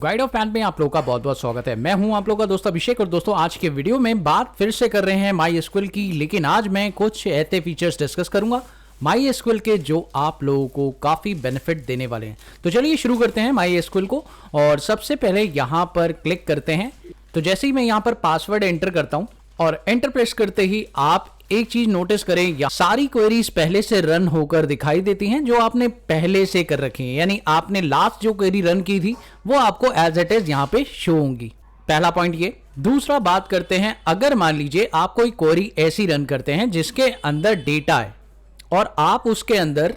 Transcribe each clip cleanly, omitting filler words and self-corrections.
Guide of pan में आप लोगों का बहुत बहुत स्वागत है। मैं हूं आप लोगों का दोस्त अभिषेक और दोस्तों आज के वीडियो में बात फिर से कर रहे हैं माई एसक्यूएल की, लेकिन आज मैं कुछ ऐसे फीचर्स डिस्कस करूंगा माई एसक्यूएल के जो आप लोगों को काफ़ी बेनिफिट देने वाले हैं। तो चलिए शुरू करते हैं माई एसक्यूएल को और सबसे पहले यहाँ पर क्लिक करते हैं। तो जैसे ही मैं यहाँ पर पासवर्ड एंटर करता हूँ और एंटर प्रेस करते ही आप एक चीज नोटिस करें, या सारी क्वेरीज पहले से रन होकर दिखाई देती हैं जो आपने पहले से कर रखी हैं, यानी आपने लास्ट जो क्वेरी रन की थी वो आपको एज इट इज यहाँ पे शो होंगी। पहला पॉइंट ये। दूसरा बात करते हैं, अगर मान लीजिए आप कोई क्वेरी ऐसी रन करते हैं जिसके अंदर डेटा है और आप उसके अंदर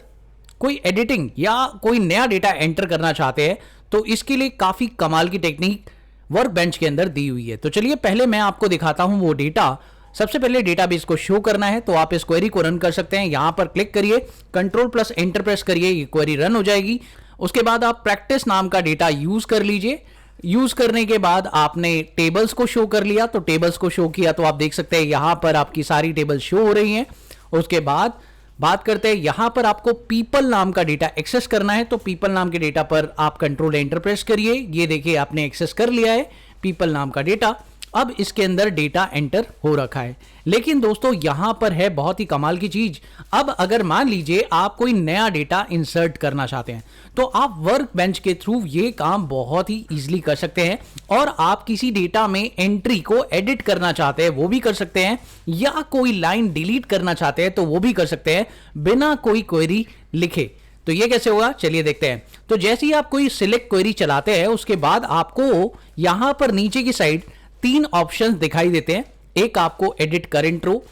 कोई एडिटिंग या कोई नया डेटा एंटर करना चाहते हैं, तो इसके लिए काफी कमाल की टेक्निक वर्क बेंच के अंदर दी हुई है। तो चलिए पहले मैं आपको दिखाता हूं वो डेटा। सबसे पहले डेटाबेस को शो करना है तो आप इस क्वेरी को रन कर सकते हैं। यहां पर क्लिक करिए, कंट्रोल प्लस एंटर प्रेस करिए, ये क्वेरी रन हो जाएगी। उसके बाद आप प्रैक्टिस नाम का डेटा यूज कर लीजिए। यूज करने के बाद आपने टेबल्स को शो कर लिया, तो टेबल्स को शो किया तो आप देख सकते हैं यहां पर आपकी सारी टेबल शो हो रही हैं। उसके बाद बात करते हैं, यहां पर आपको पीपल नाम का डेटा एक्सेस करना है, तो पीपल नाम के डेटा पर आप कंट्रोल एंटर प्रेस करिए। ये देखिए आपने एक्सेस कर लिया है पीपल नाम का डेटा। अब इसके अंदर डेटा एंटर हो रखा है, लेकिन दोस्तों यहां पर है बहुत ही कमाल की चीज। अब अगर मान लीजिए आप कोई नया डेटा इंसर्ट करना चाहते हैं तो आप वर्क बेंच के थ्रू ये काम बहुत ही इजीली कर सकते हैं, और आप किसी डेटा में एंट्री को एडिट करना चाहते हैं वो भी कर सकते हैं, या कोई लाइन डिलीट करना चाहते हैं तो वो भी कर सकते हैं बिना कोई क्वेरी लिखे। तो ये कैसे होगा चलिए देखते हैं। तो जैसे ही आप कोई सिलेक्ट क्वेरी चलाते हैं उसके बाद आपको यहां पर नीचे की साइड तीन ऑप्शंस दिखाई देते हैं। एक आपको एडिट करंट रो,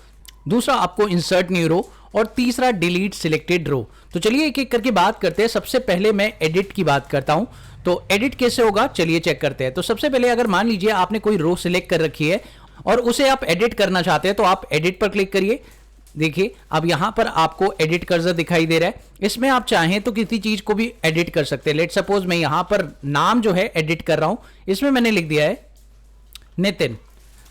दूसरा आपको इंसर्ट न्यू रो, और तीसरा डिलीट सिलेक्टेड रो। तो चलिए एक एक करके बात करते हैं। सबसे पहले मैं एडिट की बात करता हूं। तो एडिट कैसे होगा चलिए चेक करते हैं। तो सबसे पहले अगर मान लीजिए आपने कोई रो सिलेक्ट कर रखी है और उसे आप एडिट करना चाहते हैं तो आप एडिट पर क्लिक करिए। देखिए अब यहां पर आपको एडिट कर्सर दिखाई दे रहा है। इसमें आप चाहें तो किसी चीज को भी एडिट कर सकते हैं। लेट सपोज मैं यहां पर नाम जो है एडिट कर रहा हूं, इसमें मैंने लिख दिया है नितिन,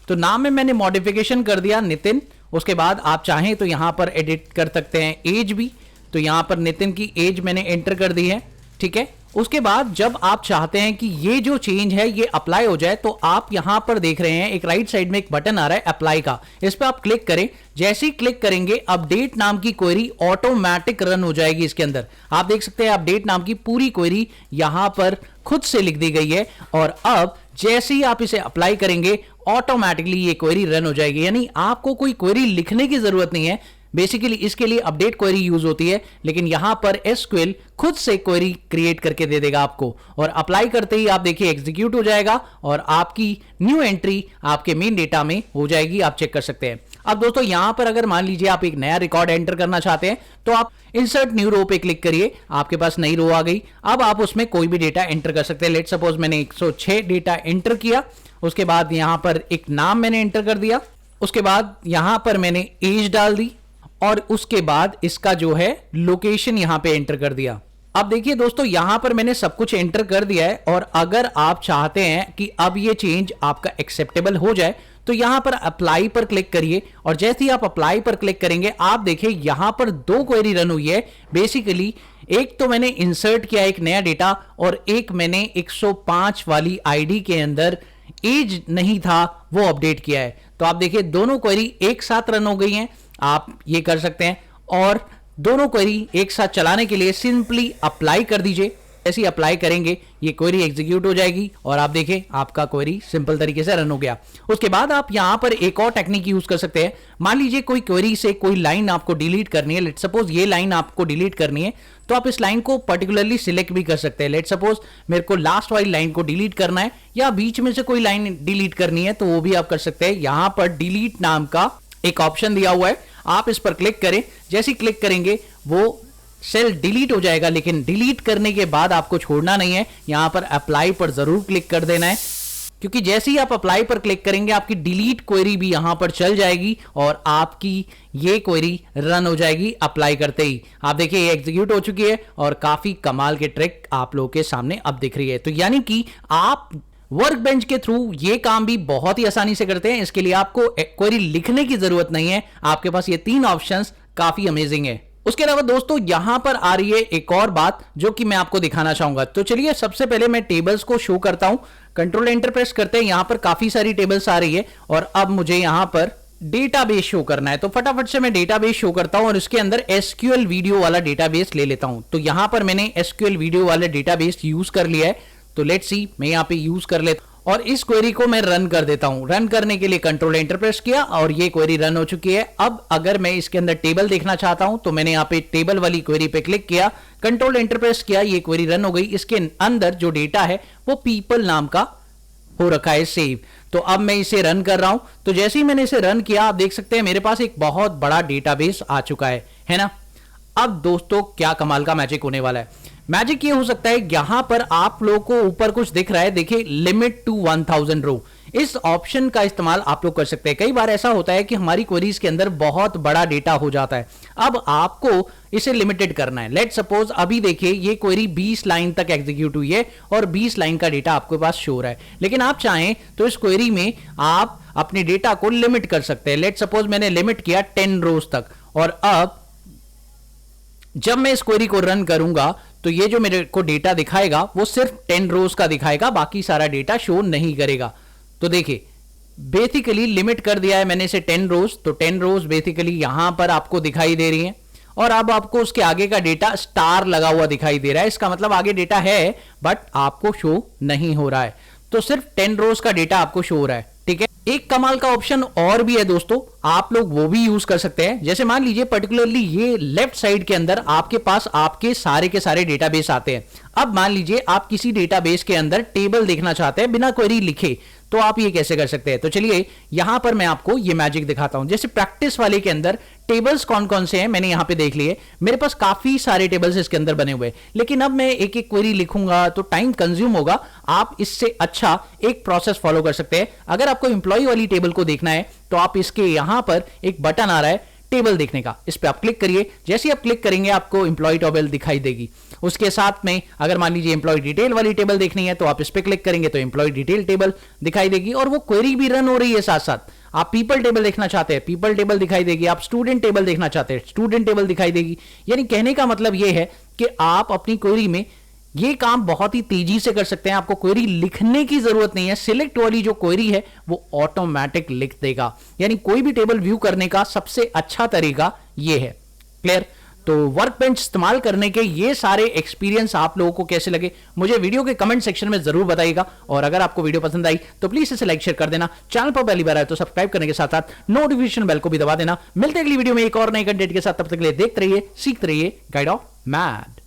तो नाम में मैंने मॉडिफिकेशन कर दिया नितिन। उसके बाद आप चाहें तो यहां पर एडिट कर सकते हैं एज भी, तो यहां पर नितिन की एज मैंने एंटर कर दी है, ठीक है। उसके बाद जब आप चाहते हैं कि ये जो चेंज है ये अप्लाई हो जाए तो आप यहां पर देख रहे हैं एक राइट साइड में एक बटन आ रहा है अप्लाई का, इस पर आप क्लिक करें। जैसे ही क्लिक करेंगे अपडेट नाम की क्वेरी ऑटोमेटिक रन हो जाएगी इसके अंदर। आप देख सकते हैं अपडेट नाम की पूरी क्वेरी यहां पर खुद से लिख दी गई है, और अब जैसे ही आप इसे अप्लाई करेंगे ऑटोमेटिकली ये क्वेरी रन हो जाएगी। यानी आपको कोई क्वेरी लिखने की जरूरत नहीं है। बेसिकली इसके लिए अपडेट क्वेरी यूज होती है, लेकिन यहां पर एसक्यूएल खुद से क्वेरी क्रिएट करके दे देगा आपको, और अप्लाई करते ही आप देखिए एग्जीक्यूट हो जाएगा और आपकी न्यू एंट्री आपके मेन डेटा में हो जाएगी। आप चेक कर सकते हैं। अब दोस्तों यहां पर अगर मान लीजिए आप एक नया रिकॉर्ड एंटर करना चाहते हैं तो आप इंसर्ट न्यू रो पे क्लिक करिए, आपके पास नई रो आ गई। अब आप उसमें कोई भी डेटा एंटर कर सकते हैं। लेट सपोज मैंने 106 डेटा एंटर किया। उसके बाद यहां पर एक नाम मैंने एंटर कर दिया। उसके बाद यहां पर मैंने एज डाल दी, और उसके बाद इसका जो है लोकेशन यहां पे एंटर कर दिया। अब देखिए दोस्तों यहां पर मैंने सब कुछ एंटर कर दिया है, और अगर आप चाहते हैं कि अब ये चेंज आपका एक्सेप्टेबल हो जाए तो यहां पर अप्लाई पर क्लिक करिए, और जैसे ही आप अप्लाई पर क्लिक करेंगे आप देखिए यहां पर दो क्वेरी रन हुई है। बेसिकली एक तो मैंने इंसर्ट किया एक नया डेटा, और एक मैंने 105 वाली आईडी के अंदर एज नहीं था वो अपडेट किया है। तो आप देखिए दोनों क्वेरी एक साथ रन हो गई हैं। आप ये कर सकते हैं, और दोनों क्वेरी एक साथ चलाने के लिए सिंपली अप्लाई कर दीजिए। ऐसे ही अप्लाई करेंगे ये क्वेरी एग्जीक्यूट हो जाएगी, और आप देखें आपका क्वेरी सिंपल तरीके से रन हो गया। उसके बाद आप यहां पर एक और टेक्निक यूज कर सकते हैं। मान लीजिए कोई क्वेरी से कोई लाइन आपको डिलीट करनी है। लेट सपोज ये लाइन आपको डिलीट करनी है, तो आप इस लाइन को पर्टिकुलरली सिलेक्ट भी कर सकते हैं। लेट सपोज मेरे को लास्ट वाली लाइन को डिलीट करना है, या बीच में से कोई लाइन डिलीट करनी है, तो वो भी आप कर सकते हैं। यहां पर डिलीट नाम का एक ऑप्शन दिया हुआ है, आप इस पर क्लिक करें। जैसे ही क्लिक करेंगे वो सेल डिलीट हो जाएगा, लेकिन डिलीट करने के बाद आपको छोड़ना नहीं है, यहां पर अप्लाई पर जरूर क्लिक कर देना है, क्योंकि जैसे ही आप अप्लाई पर क्लिक करेंगे आपकी डिलीट क्वेरी भी यहां पर चल जाएगी और आपकी ये क्वेरी रन हो जाएगी अप्लाई करते ही। आप देखिए ये एग्जीक्यूट हो चुकी है और काफी कमाल के ट्रिक आप लोगों के सामने अब दिख रही है। तो यानी कि आप वर्क बेंच के थ्रू ये काम भी बहुत ही आसानी से करते हैं। इसके लिए आपको क्वेरी लिखने की जरूरत नहीं है, आपके पास ये तीन ऑप्शंस काफी अमेजिंग है। उसके अलावा दोस्तों यहां पर आ रही है एक और बात जो कि मैं आपको दिखाना चाहूंगा। तो चलिए सबसे पहले मैं टेबल्स को शो करता हूं। कंट्रोल एंटर प्रेस करते हैं, यहां पर काफी सारी टेबल्स आ रही है और अब मुझे यहां पर डेटाबेस शो करना है। तो फटाफट से मैं डेटाबेस शो करता हूं और इसके अंदर एसक्यूएल वीडियो वाला डेटाबेस ले लेता हूं। तो यहां पर मैंने एसक्यूएल वीडियो वाला डेटाबेस यूज कर लिया है। तो लेट्स सी, मैं यहां पे यूज कर लेता हूं और इस क्वेरी को मैं रन कर देता हूं। रन करने के लिए कंट्रोल एंटर प्रेस किया और ये क्वेरी रन हो चुकी है। अब अगर मैं इसके अंदर टेबल देखना चाहता हूं तो मैंने यहां पे टेबल वाली क्वेरी पे क्लिक किया, कंट्रोल एंटर प्रेस किया, ये क्वेरी रन हो गई। इसके अंदर जो डेटा है वो पीपल नाम का हो रखा है सेव। तो अब मैं इसे रन कर रहा हूं। तो जैसे ही मैंने इसे रन किया आप देख सकते हैं मेरे पास एक बहुत बड़ा डेटाबेस आ चुका है ना। अब दोस्तों क्या कमाल का मैजिक होने वाला है। मैजिक ये हो सकता है, यहां पर आप लोगों को ऊपर कुछ दिख रहा है, देखिए लिमिट टू 1000 रो। इस ऑप्शन का इस्तेमाल आप लोग कर सकते हैं। कई बार ऐसा होता है कि हमारी क्वेरीज के अंदर बहुत बड़ा डेटा हो जाता है। अब आपको इसे लिमिटेड करना है। लेट सपोज अभी देखिए ये क्वेरी 20 लाइन तक एग्जीक्यूट हुई है और 20 लाइन का डेटा आपके पास शो हो रहा है। लेकिन आप चाहें तो इस क्वेरी में आप अपने डेटा को लिमिट कर सकते हैं। लेट सपोज मैंने लिमिट किया 10 रोज तक और अब जब मैं इस क्वेरी को रन करूंगा तो ये जो मेरे को डेटा दिखाएगा वो सिर्फ 10 रोज का दिखाएगा, बाकी सारा डेटा शो नहीं करेगा। तो देखिए बेसिकली लिमिट कर दिया है मैंने इसे 10 रोज। तो 10 रोज बेसिकली यहां पर आपको दिखाई दे रही है और अब आपको उसके आगे का डेटा स्टार लगा हुआ दिखाई दे रहा है। इसका मतलब आगे डेटा है बट आपको शो नहीं हो रहा है। तो सिर्फ 10 रोज का डेटा आपको शो हो रहा है, ठीक है। एक कमाल का ऑप्शन और भी है दोस्तों, आप लोग वो भी यूज कर सकते हैं। जैसे मान लीजिए पर्टिकुलरली ये लेफ्ट साइड के अंदर आपके पास आपके सारे के सारे डेटाबेस आते हैं। अब मान लीजिए आप किसी डेटाबेस के अंदर टेबल देखना चाहते हैं बिना क्वेरी लिखे, तो आप ये कैसे कर सकते हैं। तो चलिए यहां पर मैं आपको ये मैजिक दिखाता हूं। जैसे प्रैक्टिस वाले के अंदर टेबल्स कौन कौन से हैं मैंने यहां पे देख लिए। मेरे पास काफी सारे टेबल्स इसके अंदर बने हुए हैं, लेकिन अब मैं एक एक क्वेरी लिखूंगा तो टाइम कंज्यूम होगा। आप इससे अच्छा एक प्रोसेस फॉलो कर सकते हैं। अगर आपको एम्प्लॉय वाली टेबल को देखना है तो आप इसके यहां पर एक बटन आ रहा है टेबल देखने का, इस पे आप क्लिक करिए। जैसे ही आप क्लिक करेंगे आपको एम्प्लॉय टेबल दिखाई देगी। उसके साथ में अगर मान लीजिए एम्प्लॉय डिटेल वाली टेबल देखनी है तो आप इस पे क्लिक करेंगे तो एम्प्लॉय डिटेल टेबल दिखाई देगी और वो क्वेरी भी रन हो रही है साथ साथ। आप पीपल टेबल देखना चाहते हैं, पीपल टेबल दिखाई देगी। आप स्टूडेंट टेबल देखना चाहते हैं, स्टूडेंट टेबल दिखाई देगी। यानी कहने का मतलब यह है कि आप अपनी क्वेरी में ये काम बहुत ही तेजी से कर सकते हैं। आपको क्वेरी लिखने की जरूरत नहीं है। सिलेक्ट वाली जो क्वेरी है वो ऑटोमेटिक लिख देगा। यानी कोई भी टेबल व्यू करने का सबसे अच्छा तरीका ये है। क्लियर? तो वर्कबेंच इस्तेमाल करने के ये सारे एक्सपीरियंस आप लोगों को कैसे लगे मुझे वीडियो के कमेंट सेक्शन में जरूर बताइएगा। और अगर आपको वीडियो पसंद आई तो प्लीज इसे लाइक शेयर कर देना। चैनल पर पहली बार आए तो सब्सक्राइब करने के साथ साथ नोटिफिकेशन बेल को भी दबा देना। मिलते हैं अगली वीडियो में एक और नए कंटेंट के साथ। तब तक के लिए देखते रहिए, सीखते रहिए गाइड ऑफ मैथ।